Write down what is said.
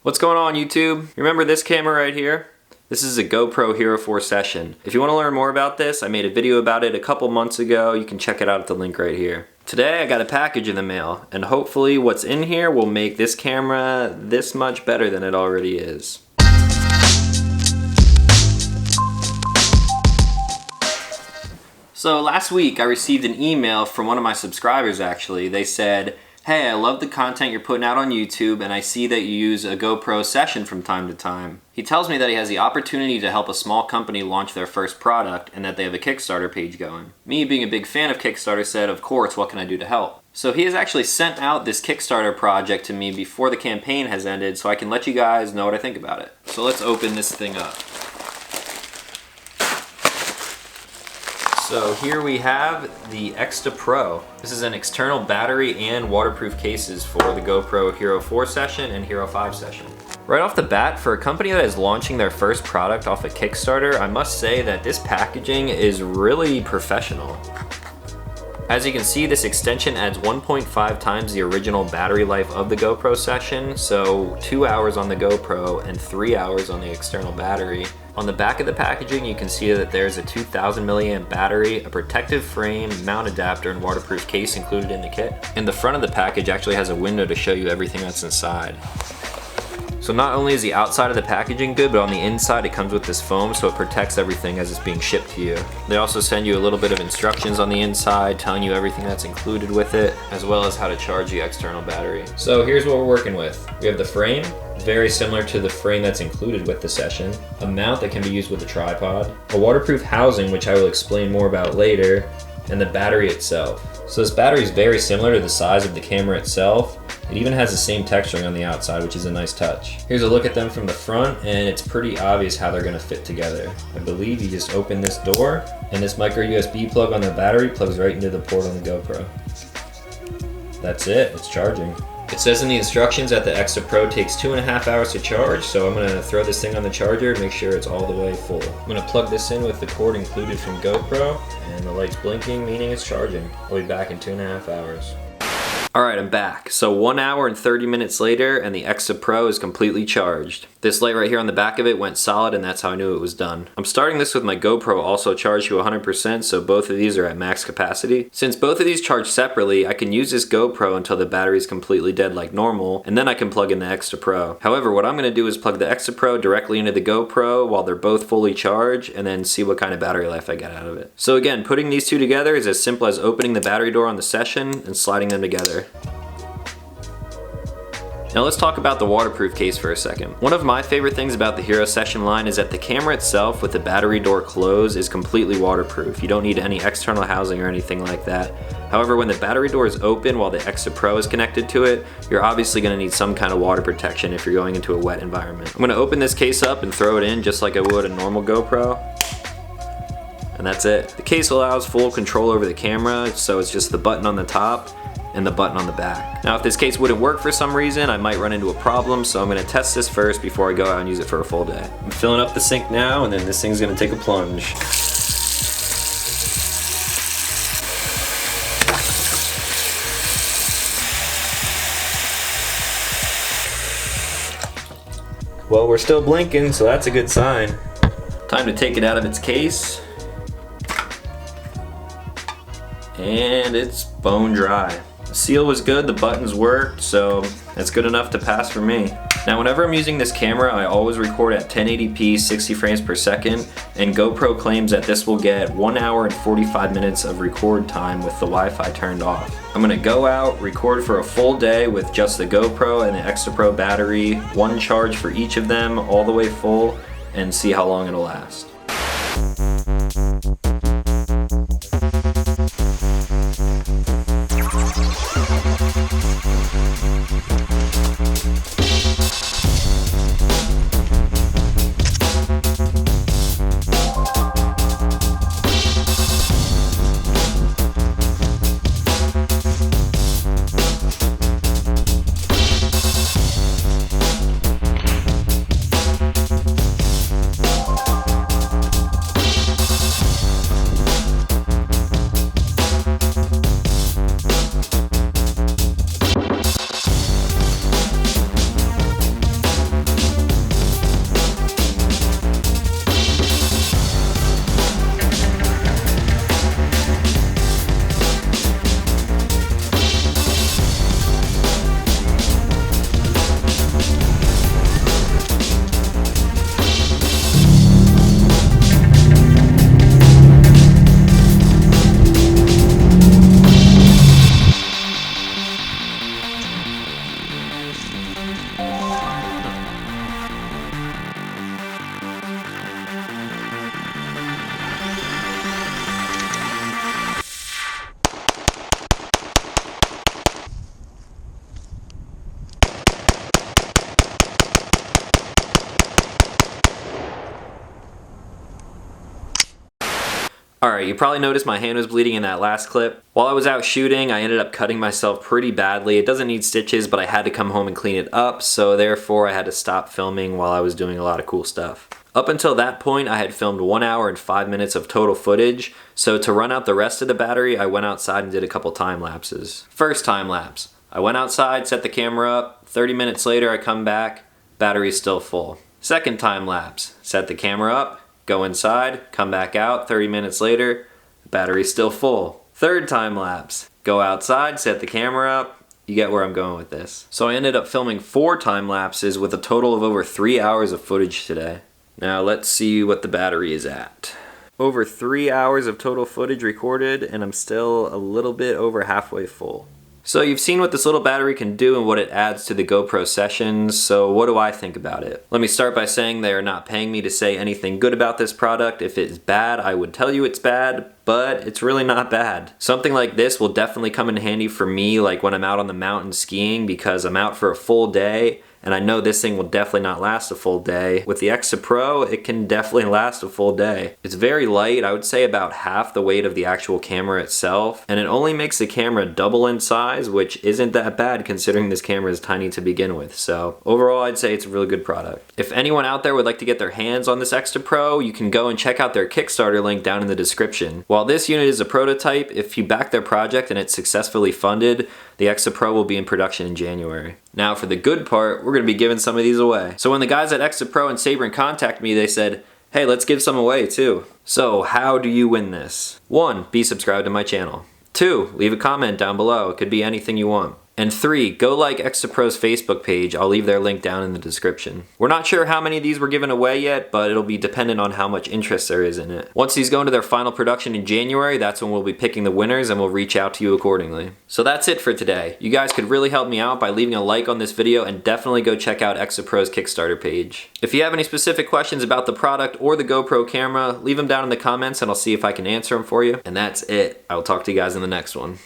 What's going on, YouTube? Remember this camera right here? This is a GoPro Hero 4 Session. If you want to learn more about this, I made a video about it a couple months ago. You can check it out at the link right here. Today I got a package in the mail, and hopefully what's in here will make this camera this much better than it already is. So last week I received an email from one of my subscribers actually. They said, "Hey, I love the content you're putting out on YouTube and I see that you use a GoPro Session from time to time." He tells me that he has the opportunity to help a small company launch their first product and that they have a Kickstarter page going. Me being a big fan of Kickstarter said, of course, what can I do to help? So he has actually sent out this Kickstarter project to me before the campaign has ended so I can let you guys know what I think about it. So let's open this thing up. So here we have the EcstaPro. This is an external battery and waterproof cases for the GoPro Hero 4 Session and Hero 5 Session. Right off the bat, for a company that is launching their first product off a Kickstarter, I must say that this packaging is really professional. As you can see, this extension adds 1.5 times the original battery life of the GoPro Session, so 2 hours on the GoPro and 3 hours on the external battery. On the back of the packaging, you can see that there's a 2000 milliamp battery, a protective frame, mount adapter, and waterproof case included in the kit. And the front of the package actually has a window to show you everything that's inside. So not only is the outside of the packaging good, but on the inside it comes with this foam so it protects everything as it's being shipped to you. They also send you a little bit of instructions on the inside telling you everything that's included with it, as well as how to charge the external battery. So here's what we're working with. We have the frame, very similar to the frame that's included with the Session, a mount that can be used with a tripod, a waterproof housing which I will explain more about later, and the battery itself. So this battery is very similar to the size of the camera itself. It even has the same texturing on the outside, which is a nice touch. Here's a look at them from the front, and it's pretty obvious how they're gonna fit together. I believe you just open this door, and this micro USB plug on the battery plugs right into the port on the GoPro. That's it, it's charging. It says in the instructions that the EcstaPro takes 2.5 hours to charge, so I'm gonna throw this thing on the charger and make sure it's all the way full. I'm gonna plug this in with the cord included from GoPro, and the light's blinking, meaning it's charging. I'll be back in 2.5 hours. Alright, I'm back. So 1 hour and 30 minutes later, and the EcstaPro is completely charged. This light right here on the back of it went solid, and that's how I knew it was done. I'm starting this with my GoPro also charged to 100%, so both of these are at max capacity. Since both of these charge separately, I can use this GoPro until the battery is completely dead like normal, and then I can plug in the EcstaPro. However, what I'm going to do is plug the EcstaPro directly into the GoPro while they're both fully charged, and then see what kind of battery life I get out of it. So again, putting these two together is as simple as opening the battery door on the Session and sliding them together. Now let's talk about the waterproof case for a second. One of my favorite things about the Hero Session line is that the camera itself with the battery door closed is completely waterproof. You don't need any external housing or anything like that. However, when the battery door is open while the EcstaPro is connected to it, you're obviously going to need some kind of water protection if you're going into a wet environment. I'm going to open this case up and throw it in just like I would a normal GoPro. And that's it. The case allows full control over the camera, so it's just the button on the top and the button on the back. Now if this case wouldn't work for some reason, I might run into a problem, so I'm gonna test this first before I go out and use it for a full day. I'm filling up the sink now, and then this thing's gonna take a plunge. Well, we're still blinking, so that's a good sign. Time to take it out of its case. And it's bone dry. The seal was good, the buttons worked, so that's good enough to pass for me. Now whenever I'm using this camera, I always record at 1080p 60 frames per second, and GoPro claims that this will get 1 hour and 45 minutes of record time with the Wi-Fi turned off. I'm gonna go out, record for a full day with just the GoPro and the EcstaPro battery, one charge for each of them, all the way full, and see how long it'll last. Alright, you probably noticed my hand was bleeding in that last clip. While I was out shooting, I ended up cutting myself pretty badly. It doesn't need stitches, but I had to come home and clean it up, so therefore I had to stop filming while I was doing a lot of cool stuff. Up until that point, I had filmed 1 hour and 5 minutes of total footage, so to run out the rest of the battery, I went outside and did a couple time lapses. First time lapse. I went outside, set the camera up, 30 minutes later I come back, battery's still full. Second time lapse. Set the camera up, go inside, come back out, 30 minutes later, battery's still full. Third time lapse. Go outside, set the camera up, you get where I'm going with this. So I ended up filming 4 time lapses with a total of over 3 hours of footage today. Now let's see what the battery is at. Over 3 hours of total footage recorded, and I'm still a little bit over halfway full. So you've seen what this little battery can do and what it adds to the GoPro sessions, so what do I think about it? Let me start by saying they are not paying me to say anything good about this product. If it's bad, I would tell you it's bad, but it's really not bad. Something like this will definitely come in handy for me, like when I'm out on the mountain skiing, because I'm out for a full day, and I know this thing will definitely not last a full day. With the EcstaPro, it can definitely last a full day. It's very light, I would say about half the weight of the actual camera itself, and it only makes the camera double in size, which isn't that bad considering this camera is tiny to begin with. So overall, I'd say it's a really good product. If anyone out there would like to get their hands on this EcstaPro, you can go and check out their Kickstarter link down in the description. While this unit is a prototype, if you back their project and it's successfully funded, the EcstaPro will be in production in January. Now for the good part, we're going to be giving some of these away. So when the guys at EcstaPro and Sabrin contacted me, they said, hey, let's give some away too. So how do you win this? 1, be subscribed to my channel. 2, leave a comment down below. It could be anything you want. And 3, go like EcstaPro's Facebook page. I'll leave their link down in the description. We're not sure how many of these were given away yet, but it'll be dependent on how much interest there is in it. Once these go into their final production in January, that's when we'll be picking the winners and we'll reach out to you accordingly. So that's it for today. You guys could really help me out by leaving a like on this video and definitely go check out EcstaPro's Kickstarter page. If you have any specific questions about the product or the GoPro camera, leave them down in the comments and I'll see if I can answer them for you. And that's it. I'll talk to you guys in the next one.